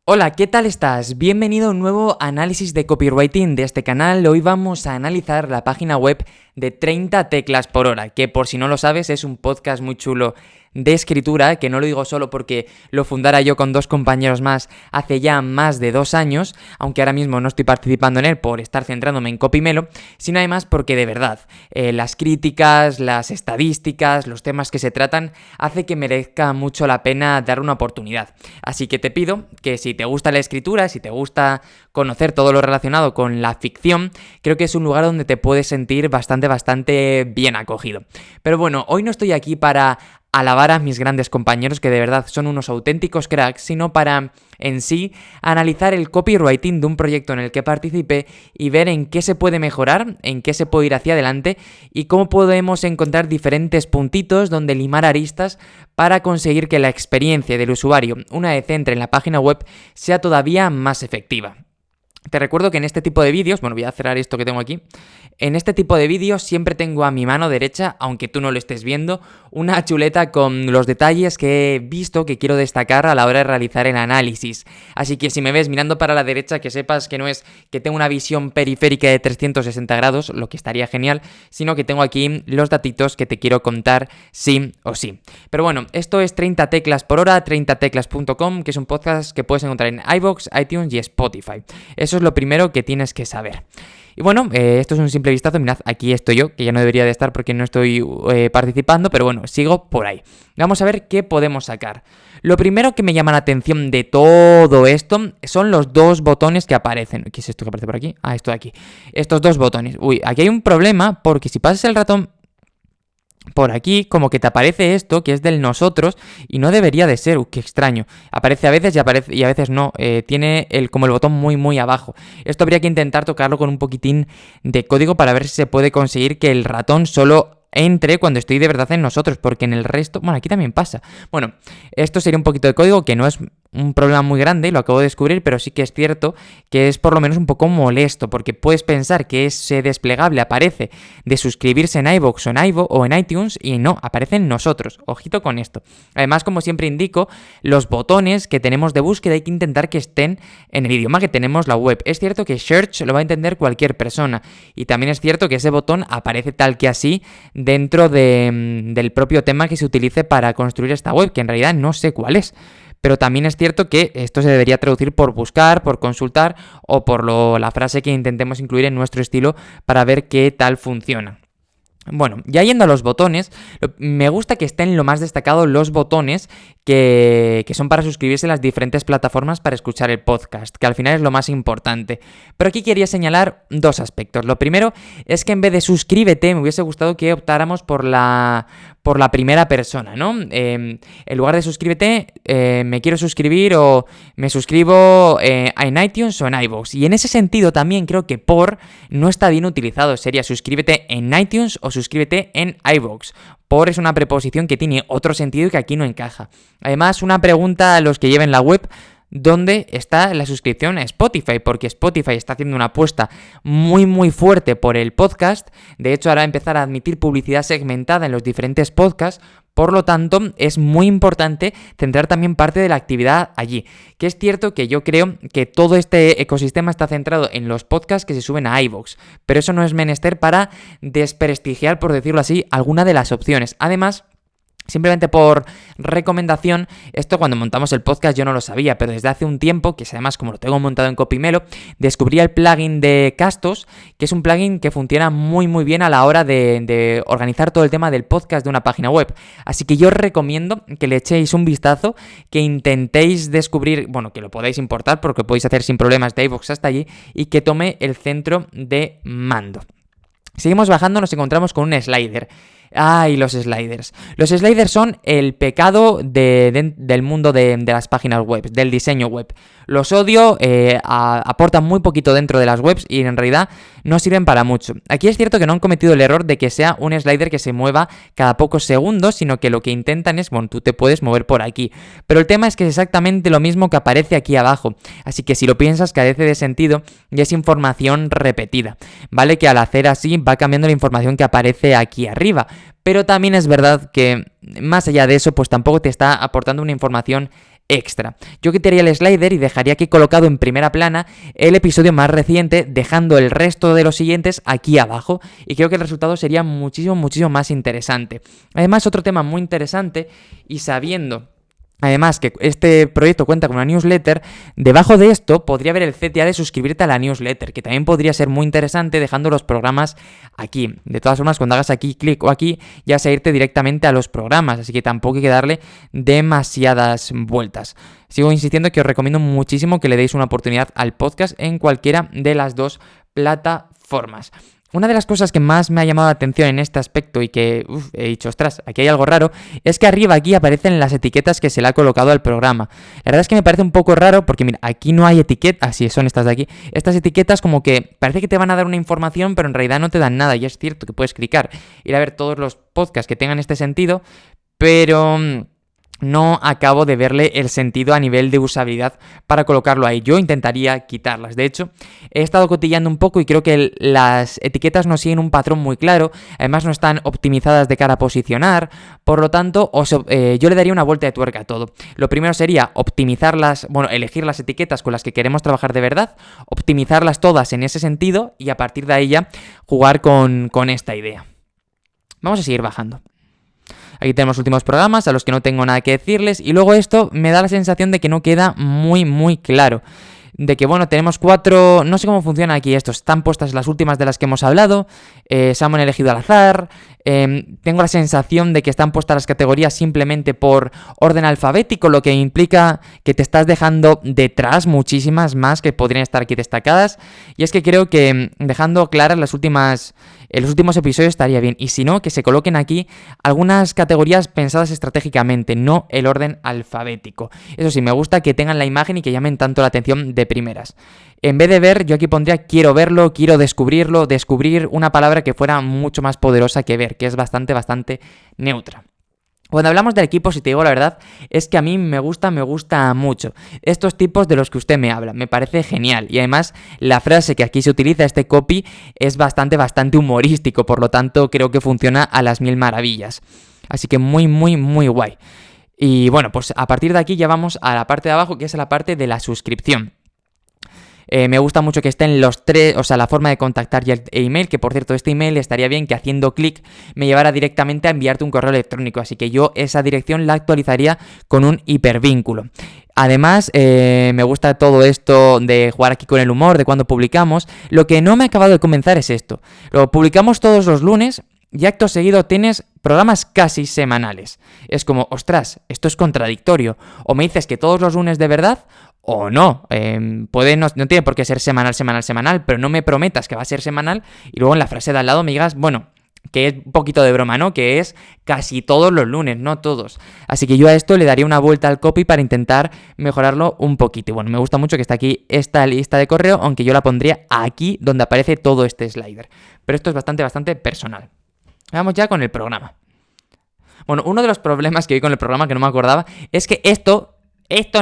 Hola, ¿qué tal estás? Bienvenido a un nuevo análisis de copywriting de este canal. Hoy vamos a analizar la página web de 30 teclas por hora, que por si no lo sabes es un podcast muy chulo de escritura, que no lo digo solo porque lo fundara yo con dos compañeros más hace ya más de 2 años, aunque ahora mismo no estoy participando en él por estar centrándome en Copymelo, sino además porque de verdad las críticas, las estadísticas, los temas que se tratan hace que merezca mucho la pena dar una oportunidad. Así que te pido que si te gusta la escritura, si te gusta conocer todo lo relacionado con la ficción, creo que es un lugar donde te puedes sentir bastante bien acogido. Pero bueno, hoy no estoy aquí para alabar a mis grandes compañeros, que de verdad son unos auténticos cracks, sino para, en sí, analizar el copywriting de un proyecto en el que participé y ver en qué se puede mejorar, en qué se puede ir hacia adelante y cómo podemos encontrar diferentes puntitos donde limar aristas para conseguir que la experiencia del usuario, una vez entre en la página web, sea todavía más efectiva. Te recuerdo que en este tipo de vídeos, bueno, voy a cerrar esto que tengo aquí, en este tipo de vídeos siempre tengo a mi mano derecha, aunque tú no lo estés viendo, una chuleta con los detalles que he visto que quiero destacar a la hora de realizar el análisis. Así que si me ves mirando para la derecha, que sepas que no es que tengo una visión periférica de 360 grados, lo que estaría genial, sino que tengo aquí los datitos que te quiero contar sí o sí. Pero bueno, esto es 30 teclas por hora, 30teclas.com, que es un podcast que puedes encontrar en iVoox, iTunes y Spotify. Eso es lo primero que tienes que saber. Y bueno, esto es un simple vistazo. Mirad, aquí estoy yo, que ya no debería de estar porque no estoy participando, pero bueno, sigo por ahí. Vamos a ver qué podemos sacar. Lo primero que me llama la atención de todo esto son los dos botones que aparecen. ¿Qué es esto que aparece por aquí? Ah, esto de aquí. Estos dos botones. Uy, aquí hay un problema porque si pasas el ratón por aquí, como que te aparece esto, que es del nosotros, y no debería de ser. Qué extraño. Aparece a veces y a veces no. Tiene como el botón muy abajo. Esto habría que intentar tocarlo con un poquitín de código para ver si se puede conseguir que el ratón solo entre cuando estoy de verdad en nosotros, porque en el resto, bueno, aquí también pasa. Bueno, esto sería un poquito de código, que no es un problema muy grande, lo acabo de descubrir, pero sí que es cierto que es por lo menos un poco molesto, porque puedes pensar que ese desplegable aparece de suscribirse en iVoox o en iTunes, y no, aparece en nosotros. Ojito con esto. Además, como siempre indico, los botones que tenemos de búsqueda hay que intentar que estén en el idioma que tenemos la web. Es cierto que Search lo va a entender cualquier persona, y también es cierto que ese botón aparece tal que así dentro del propio tema que se utilice para construir esta web, que en realidad no sé cuál es. Pero también es cierto que esto se debería traducir por buscar, por consultar o por la frase que intentemos incluir en nuestro estilo para ver qué tal funciona. Bueno, ya yendo a los botones, me gusta que estén lo más destacados los botones que son para suscribirse a las diferentes plataformas para escuchar el podcast, que al final es lo más importante. Pero aquí quería señalar dos aspectos. Lo primero es que en vez de suscríbete, me hubiese gustado que optáramos por la primera persona, ¿no? En lugar de suscríbete, me quiero suscribir o me suscribo en iTunes o en iVoox. Y en ese sentido también creo que por no está bien utilizado. Sería suscríbete en iTunes o suscríbete en iVoox. Por es una preposición que tiene otro sentido y que aquí no encaja. Además, una pregunta a los que lleven la web: ¿dónde está la suscripción a Spotify? Porque Spotify está haciendo una apuesta muy fuerte por el podcast. De hecho, ahora va a empezar a admitir publicidad segmentada en los diferentes podcasts. Por lo tanto, es muy importante centrar también parte de la actividad allí. Que es cierto que yo creo que todo este ecosistema está centrado en los podcasts que se suben a iVoox, pero eso no es menester para desprestigiar, por decirlo así, alguna de las opciones. Además, simplemente por recomendación, esto cuando montamos el podcast yo no lo sabía, pero desde hace un tiempo, que además como lo tengo montado en Copymelo, descubrí el plugin de Castos, que es un plugin que funciona muy bien a la hora de organizar todo el tema del podcast de una página web. Así que yo os recomiendo que le echéis un vistazo, que intentéis descubrir, bueno, que lo podáis importar porque lo podéis hacer sin problemas de iVoox hasta allí, y que tome el centro de mando. Seguimos bajando, nos encontramos con un slider. ¡Ay, los sliders! Los sliders son el pecado del mundo de las páginas web, del diseño web. Los odio, aportan muy poquito dentro de las webs y en realidad no sirven para mucho. Aquí es cierto que no han cometido el error de que sea un slider que se mueva cada pocos segundos, sino que lo que intentan es, bueno, tú te puedes mover por aquí. Pero el tema es que es exactamente lo mismo que aparece aquí abajo. Así que si lo piensas, carece de sentido y es información repetida. Vale que al hacer así va cambiando la información que aparece aquí arriba. Pero también es verdad que más allá de eso, pues tampoco te está aportando una información extra. Yo quitaría el slider y dejaría aquí colocado en primera plana el episodio más reciente, dejando el resto de los siguientes aquí abajo, y creo que el resultado sería muchísimo más interesante. Además, otro tema muy interesante, y sabiendo además que este proyecto cuenta con una newsletter, debajo de esto podría haber el CTA de suscribirte a la newsletter, que también podría ser muy interesante dejando los programas aquí. De todas formas, cuando hagas aquí clic o aquí, ya vas a irte directamente a los programas, así que tampoco hay que darle demasiadas vueltas. Sigo insistiendo que os recomiendo muchísimo que le deis una oportunidad al podcast en cualquiera de las dos plataformas. Una de las cosas que más me ha llamado la atención en este aspecto y que he dicho, ostras, aquí hay algo raro, es que arriba aquí aparecen las etiquetas que se le ha colocado al programa. La verdad es que me parece un poco raro porque mira, aquí no hay etiquetas, sí, son estas de aquí. Estas etiquetas como que parece que te van a dar una información, pero en realidad no te dan nada, y es cierto que puedes clicar, ir a ver todos los podcasts que tengan este sentido, pero no acabo de verle el sentido a nivel de usabilidad para colocarlo ahí. Yo intentaría quitarlas. De hecho, he estado cotilleando un poco y creo que las etiquetas no siguen un patrón muy claro. Además, no están optimizadas de cara a posicionar. Por lo tanto, yo le daría una vuelta de tuerca a todo. Lo primero sería optimizarlas, elegir las etiquetas con las que queremos trabajar de verdad, optimizarlas todas en ese sentido y a partir de ahí ya jugar con esta idea. Vamos a seguir bajando. Aquí tenemos últimos programas a los que no tengo nada que decirles, y luego esto me da la sensación de que no queda muy claro. De que tenemos 4, no sé cómo funciona aquí esto, están puestas las últimas de las que hemos hablado, se han elegido al azar, tengo la sensación de que están puestas las categorías simplemente por orden alfabético, lo que implica que te estás dejando detrás muchísimas más que podrían estar aquí destacadas, y es que creo que dejando claras los últimos episodios estaría bien, y si no, que se coloquen aquí algunas categorías pensadas estratégicamente, no el orden alfabético. Eso sí, me gusta que tengan la imagen y que llamen tanto la atención de primeras. En vez de ver, yo aquí pondría quiero verlo, quiero descubrirlo, descubrir una palabra que fuera mucho más poderosa que ver, que es bastante neutra. Cuando hablamos del equipo, si te digo la verdad, es que a mí me gusta mucho estos tipos de los que usted me habla, me parece genial, y además la frase que aquí se utiliza, este copy, es bastante humorístico, por lo tanto creo que funciona a las mil maravillas, así que muy guay. Y pues a partir de aquí ya vamos a la parte de abajo, que es la parte de la suscripción. Me gusta mucho que estén los tres, la forma de contactar y el email, que por cierto este email estaría bien que haciendo clic me llevara directamente a enviarte un correo electrónico, así que yo esa dirección la actualizaría con un hipervínculo. Además, me gusta todo esto de jugar aquí con el humor, de cuando publicamos. Lo que no me ha acabado de convencer es esto. Lo publicamos todos los lunes y acto seguido tienes programas casi semanales. Es como, ostras, esto es contradictorio. O me dices que todos los lunes de verdad, o no. No tiene por qué ser semanal, pero no me prometas que va a ser semanal y luego en la frase de al lado me digas, que es un poquito de broma, ¿no? Que es casi todos los lunes, no todos. Así que yo a esto le daría una vuelta al copy para intentar mejorarlo un poquito. Y me gusta mucho que está aquí esta lista de correo, aunque yo la pondría aquí donde aparece todo este slider. Pero esto es bastante personal. Vamos ya con el programa. Uno de los problemas que vi con el programa que no me acordaba es que esto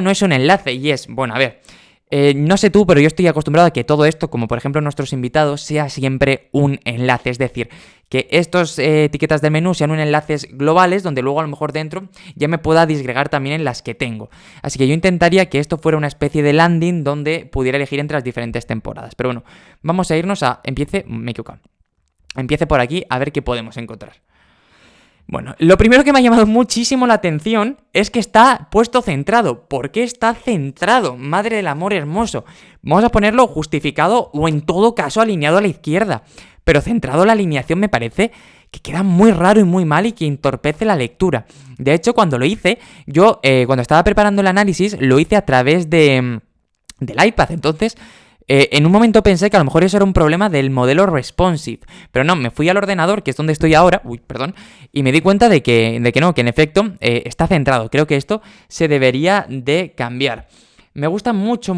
no es un enlace y es, no sé tú, pero yo estoy acostumbrado a que todo esto, como por ejemplo nuestros invitados, sea siempre un enlace. Es decir, que estos etiquetas de menú sean enlaces globales donde luego a lo mejor dentro ya me pueda disgregar también en las que tengo. Así que yo intentaría que esto fuera una especie de landing donde pudiera elegir entre las diferentes temporadas. Pero vamos a irnos a... Empiece por aquí a ver qué podemos encontrar. Lo primero que me ha llamado muchísimo la atención es que está puesto centrado. ¿Por qué está centrado? Madre del amor hermoso. Vamos a ponerlo justificado o en todo caso alineado a la izquierda. Pero centrado la alineación me parece que queda muy raro y muy mal y que entorpece la lectura. De hecho, cuando lo hice, yo cuando estaba preparando el análisis, lo hice a través del iPad. Entonces... en un momento pensé que a lo mejor eso era un problema del modelo responsive, pero no, me fui al ordenador, que es donde estoy ahora, y me di cuenta de que en efecto está centrado. Creo que esto se debería de cambiar. Me gusta mucho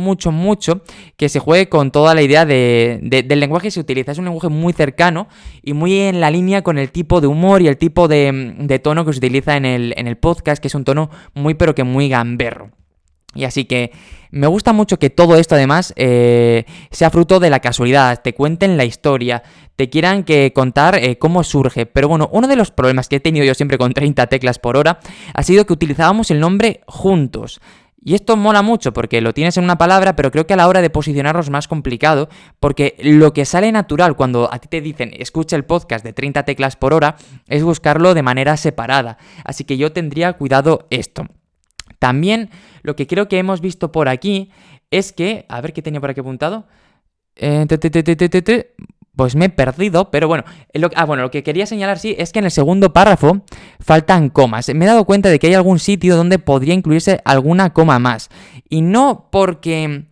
que se juegue con toda la idea del lenguaje que se utiliza. Es un lenguaje muy cercano y muy en la línea con el tipo de humor y el tipo de tono que se utiliza en el podcast, que es un tono pero que muy gamberro. Y así que me gusta mucho que todo esto además sea fruto de la casualidad, te cuenten la historia, te quieran contar cómo surge. Pero uno de los problemas que he tenido yo siempre con 30 teclas por hora ha sido que utilizábamos el nombre juntos. Y esto mola mucho porque lo tienes en una palabra, pero creo que a la hora de posicionarlo es más complicado, porque lo que sale natural cuando a ti te dicen escucha el podcast de 30 teclas por hora es buscarlo de manera separada. Así que yo tendría cuidado esto. También lo que creo que hemos visto por aquí es que... A ver qué tenía por aquí apuntado. Pues me he perdido, pero bueno. Lo que quería señalar sí es que en el segundo párrafo faltan comas. Me he dado cuenta de que hay algún sitio donde podría incluirse alguna coma más. Y no porque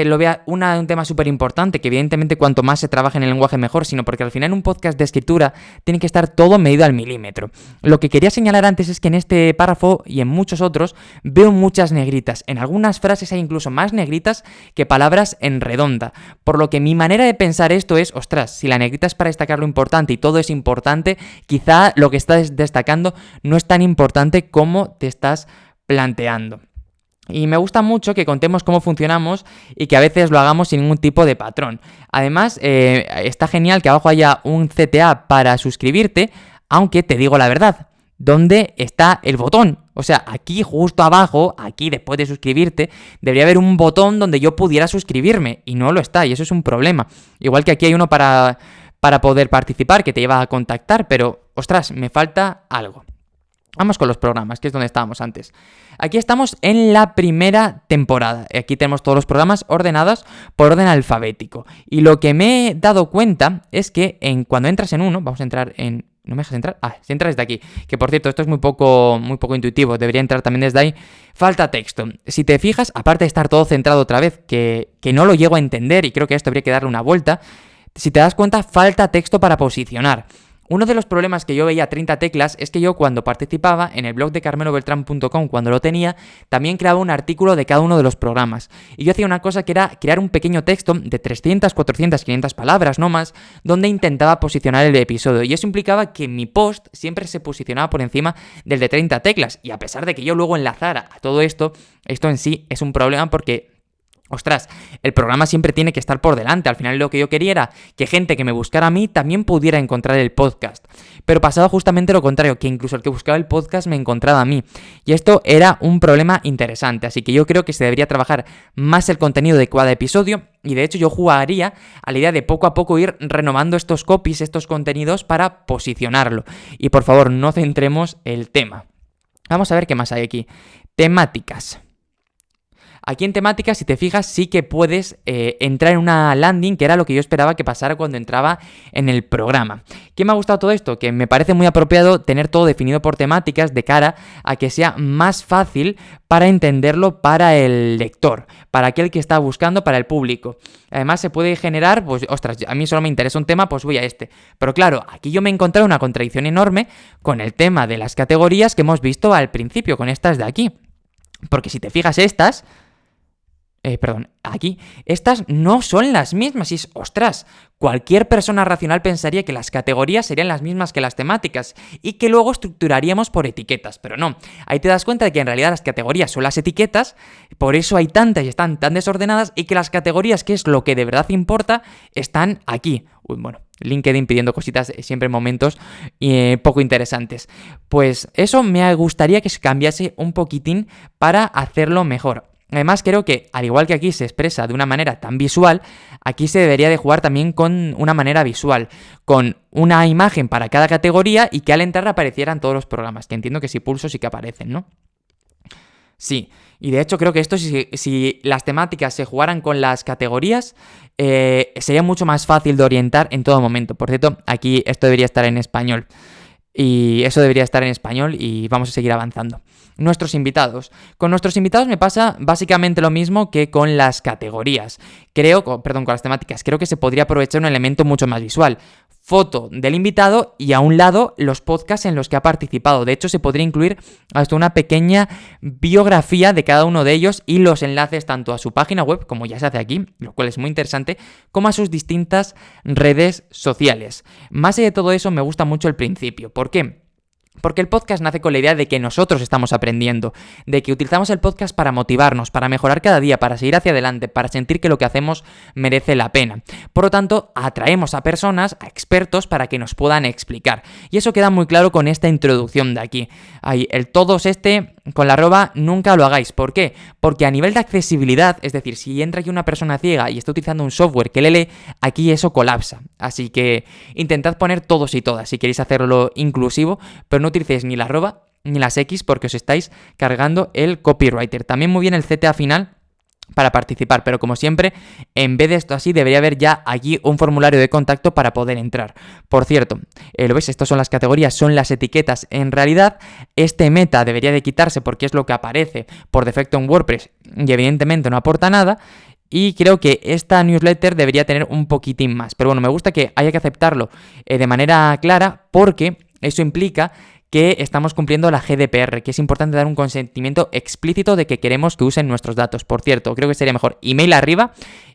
lo vea un tema súper importante, que evidentemente cuanto más se trabaje en el lenguaje mejor, sino porque al final en un podcast de escritura tiene que estar todo medido al milímetro. Lo que quería señalar antes es que en este párrafo y en muchos otros veo muchas negritas. En algunas frases hay incluso más negritas que palabras en redonda. Por lo que mi manera de pensar esto es, ostras, si la negrita es para destacar lo importante y todo es importante, quizá lo que estás destacando no es tan importante como te estás planteando. Y me gusta mucho que contemos cómo funcionamos y que a veces lo hagamos sin ningún tipo de patrón. Además, está genial que abajo haya un CTA para suscribirte, aunque te digo la verdad, ¿dónde está el botón? O sea, aquí justo abajo, aquí después de suscribirte, debería haber un botón donde yo pudiera suscribirme y no lo está, y eso es un problema. Igual que aquí hay uno para poder participar, que te lleva a contactar, pero, ostras, me falta algo. Vamos con los programas, que es donde estábamos antes. Aquí estamos en la primera temporada. Aquí tenemos todos los programas ordenados por orden alfabético. Y lo que me he dado cuenta es que cuando entras en uno, vamos a entrar en... ¿No me dejas entrar? Si entras desde aquí. Que por cierto, esto es muy poco intuitivo. Debería entrar también desde ahí. Falta texto. Si te fijas, aparte de estar todo centrado otra vez, que no lo llego a entender y creo que a esto habría que darle una vuelta, si te das cuenta, falta texto para posicionar. Uno de los problemas que yo veía a 30 teclas es que yo cuando participaba en el blog de carmelobeltran.com, cuando lo tenía, también creaba un artículo de cada uno de los programas. Y yo hacía una cosa que era crear un pequeño texto de 300, 400, 500 palabras, no más, donde intentaba posicionar el episodio. Y eso implicaba que mi post siempre se posicionaba por encima del de 30 teclas. Y a pesar de que yo luego enlazara a todo esto, esto en sí es un problema porque... Ostras, el programa siempre tiene que estar por delante. Al final lo que yo quería era que gente que me buscara a mí también pudiera encontrar el podcast. Pero pasaba justamente lo contrario, que incluso el que buscaba el podcast me encontraba a mí. Y esto era un problema interesante. Así que yo creo que se debería trabajar más el contenido de cada episodio. Y de hecho yo jugaría a la idea de poco a poco ir renovando estos copies, estos contenidos para posicionarlo. Y por favor, no centremos el tema. Vamos a ver qué más hay aquí. Temáticas. Aquí en temáticas, si te fijas, sí que puedes entrar en una landing, que era lo que yo esperaba que pasara cuando entraba en el programa. ¿Qué me ha gustado todo esto? Que me parece muy apropiado tener todo definido por temáticas de cara a que sea más fácil para entenderlo para el lector, para aquel que está buscando, para el público. Además se puede generar, pues, ostras, a mí solo me interesa un tema, pues voy a este. Pero claro, aquí yo me he encontrado una contradicción enorme con el tema de las categorías que hemos visto al principio, con estas de aquí. Porque si te fijas aquí, estas no son las mismas. Y es, ostras, cualquier persona racional pensaría que las categorías serían las mismas que las temáticas y que luego estructuraríamos por etiquetas, pero no. Ahí te das cuenta de que en realidad las categorías son las etiquetas, por eso hay tantas y están tan desordenadas, y que las categorías, que es lo que de verdad importa, están aquí. LinkedIn pidiendo cositas siempre en momentos poco interesantes. Pues eso me gustaría que se cambiase un poquitín para hacerlo mejor. Además, creo que, al igual que aquí se expresa de una manera tan visual, aquí se debería de jugar también con una manera visual, con una imagen para cada categoría y que al entrar aparecieran todos los programas, que entiendo que si pulso sí que aparecen, ¿no? Sí, y de hecho creo que esto, si las temáticas se jugaran con las categorías, sería mucho más fácil de orientar en todo momento. Por cierto, aquí esto debería estar en español. Y eso debería estar en español y vamos a seguir avanzando. Nuestros invitados. Con nuestros invitados me pasa básicamente lo mismo que con las categorías. Con las temáticas. Creo que se podría aprovechar un elemento mucho más visual. Foto del invitado y a un lado los podcasts en los que ha participado. De hecho, se podría incluir hasta una pequeña biografía de cada uno de ellos y los enlaces tanto a su página web, como ya se hace aquí, lo cual es muy interesante, como a sus distintas redes sociales. Más allá de todo eso, me gusta mucho el principio. ¿Por qué? Porque el podcast nace con la idea de que nosotros estamos aprendiendo, de que utilizamos el podcast para motivarnos, para mejorar cada día, para seguir hacia adelante, para sentir que lo que hacemos merece la pena. Por lo tanto, atraemos a personas, a expertos, para que nos puedan explicar. Y eso queda muy claro con esta introducción de aquí. Hay el todos con la arroba nunca lo hagáis. ¿Por qué? Porque a nivel de accesibilidad, es decir, si entra aquí una persona ciega y está utilizando un software que le lee, aquí eso colapsa. Así que intentad poner todos y todas si queréis hacerlo inclusivo, pero no utilicéis ni la arroba ni las X porque os estáis cargando el copywriter. También muy bien el CTA final para participar, pero como siempre, en vez de esto así, debería haber ya aquí un formulario de contacto para poder entrar. Por cierto, ¿lo veis? Estas son las categorías, son las etiquetas. En realidad, este meta debería de quitarse porque es lo que aparece por defecto en WordPress y evidentemente no aporta nada. Y creo que esta newsletter debería tener un poquitín más. Pero bueno, me gusta que haya que aceptarlo de manera clara porque eso implica que estamos cumpliendo la GDPR, que es importante dar un consentimiento explícito de que queremos que usen nuestros datos. Por cierto, creo que sería mejor email arriba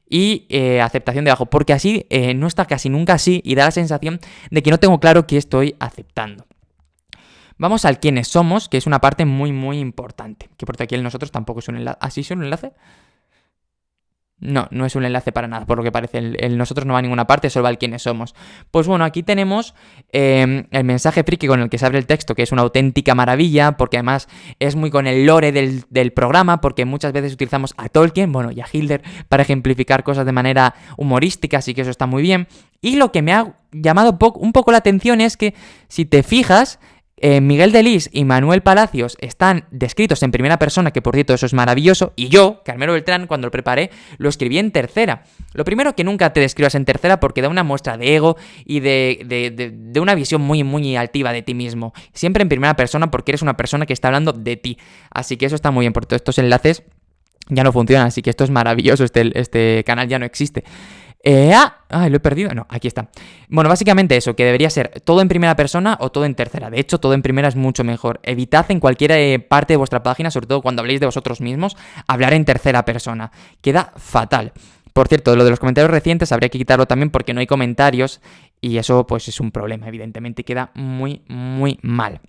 y aceptación debajo, porque así no está casi nunca así y da la sensación de que no tengo claro qué estoy aceptando. Vamos al quiénes somos, que es una parte muy muy importante. Que por aquí el nosotros tampoco es un enlace. ¿Ah, sí es un enlace? No, no es un enlace para nada, por lo que parece. El nosotros no va a ninguna parte, solo va el quiénes somos. Pues bueno, aquí tenemos el mensaje friki con el que se abre el texto, que es una auténtica maravilla, porque además es muy con el lore del programa, porque muchas veces utilizamos a Tolkien, bueno, y a Hilder para ejemplificar cosas de manera humorística, así que eso está muy bien. Y lo que me ha llamado un poco la atención es que, si te fijas, Miguel Delis y Manuel Palacios están descritos en primera persona, que por cierto eso es maravilloso, y yo, Carmelo Beltrán, cuando lo preparé, lo escribí en tercera. Lo primero, que nunca te describas en tercera porque da una muestra de ego y de una visión muy, muy altiva de ti mismo. Siempre en primera persona porque eres una persona que está hablando de ti. Así que eso está muy bien, porque todos estos enlaces ya no funcionan, así que esto es maravilloso, este canal ya no existe. Lo he perdido. No, aquí está. Bueno, básicamente eso, que debería ser todo en primera persona o todo en tercera. De hecho, todo en primera es mucho mejor. Evitad en cualquier parte de vuestra página, sobre todo cuando habléis de vosotros mismos, hablar en tercera persona. Queda fatal. Por cierto, lo de los comentarios recientes habría que quitarlo también porque no hay comentarios y eso pues es un problema, evidentemente. Queda muy, muy mal.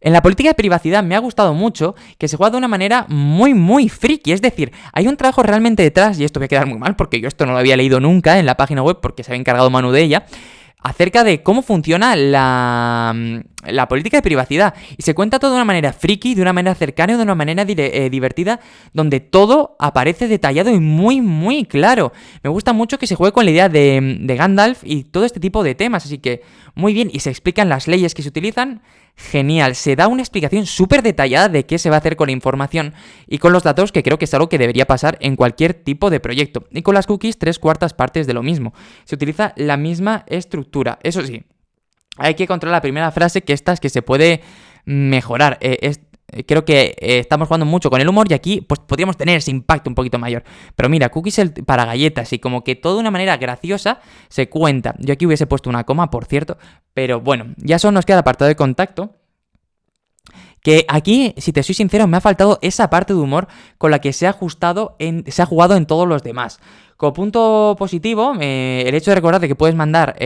En la política de privacidad me ha gustado mucho que se juega de una manera muy, muy friki. Es decir, hay un trabajo realmente detrás, y esto voy a quedar muy mal porque yo esto no lo había leído nunca en la página web porque se había encargado Manu de ella, acerca de cómo funciona la política de privacidad. Y se cuenta todo de una manera friki, de una manera cercana y de una manera divertida, donde todo aparece detallado y muy, muy claro. Me gusta mucho que se juegue con la idea de Gandalf y todo este tipo de temas, así que muy bien. Y se explican las leyes que se utilizan. Genial, se da una explicación súper detallada de qué se va a hacer con la información y con los datos, que creo que es algo que debería pasar en cualquier tipo de proyecto. Y con las cookies, 3/4 partes de lo mismo. Se utiliza la misma estructura. Eso sí, hay que controlar la primera frase, que esta es que se puede mejorar. Creo que estamos jugando mucho con el humor y aquí pues podríamos tener ese impacto un poquito mayor. Pero mira, cookies para galletas y como que todo de una manera graciosa se cuenta. Yo aquí hubiese puesto una coma, por cierto, pero bueno, ya solo nos queda el apartado de contacto. Que aquí, si te soy sincero, me ha faltado esa parte de humor con la que se ha jugado en todos los demás. Como punto positivo, el hecho de recordar que puedes mandar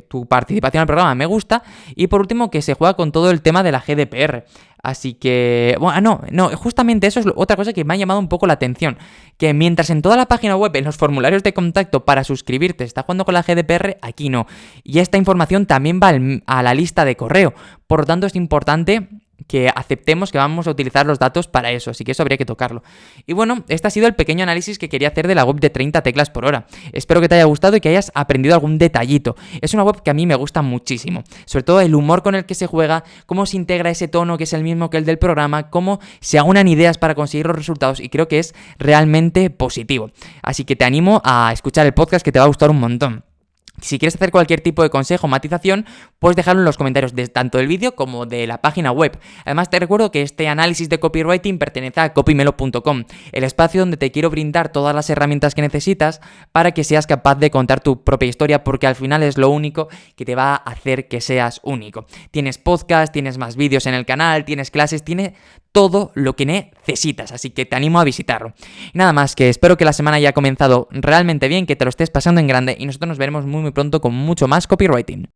tu participación al programa me gusta. Y por último, que se juega con todo el tema de la GDPR. Así que, bueno, no, justamente eso es otra cosa que me ha llamado un poco la atención. Que mientras en toda la página web, en los formularios de contacto para suscribirte, está jugando con la GDPR, aquí no. Y esta información también va a la lista de correo. Por lo tanto, es importante que aceptemos que vamos a utilizar los datos para eso, así que eso habría que tocarlo. Y bueno, este ha sido el pequeño análisis que quería hacer de la web de 30 teclas por hora. Espero que te haya gustado y que hayas aprendido algún detallito. Es una web que a mí me gusta muchísimo, sobre todo el humor con el que se juega, cómo se integra ese tono que es el mismo que el del programa, cómo se aunan ideas para conseguir los resultados, y creo que es realmente positivo. Así que te animo a escuchar el podcast, que te va a gustar un montón. Si quieres hacer cualquier tipo de consejo o matización, puedes dejarlo en los comentarios de tanto del vídeo como de la página web. Además, te recuerdo que este análisis de copywriting pertenece a copymelo.com, el espacio donde te quiero brindar todas las herramientas que necesitas para que seas capaz de contar tu propia historia, porque al final es lo único que te va a hacer que seas único. Tienes podcast, tienes más vídeos en el canal, tienes clases, tienes todo lo que necesitas, así que te animo a visitarlo. Y nada más, que espero que la semana haya comenzado realmente bien, que te lo estés pasando en grande, y nosotros nos veremos muy muy pronto con mucho más copywriting.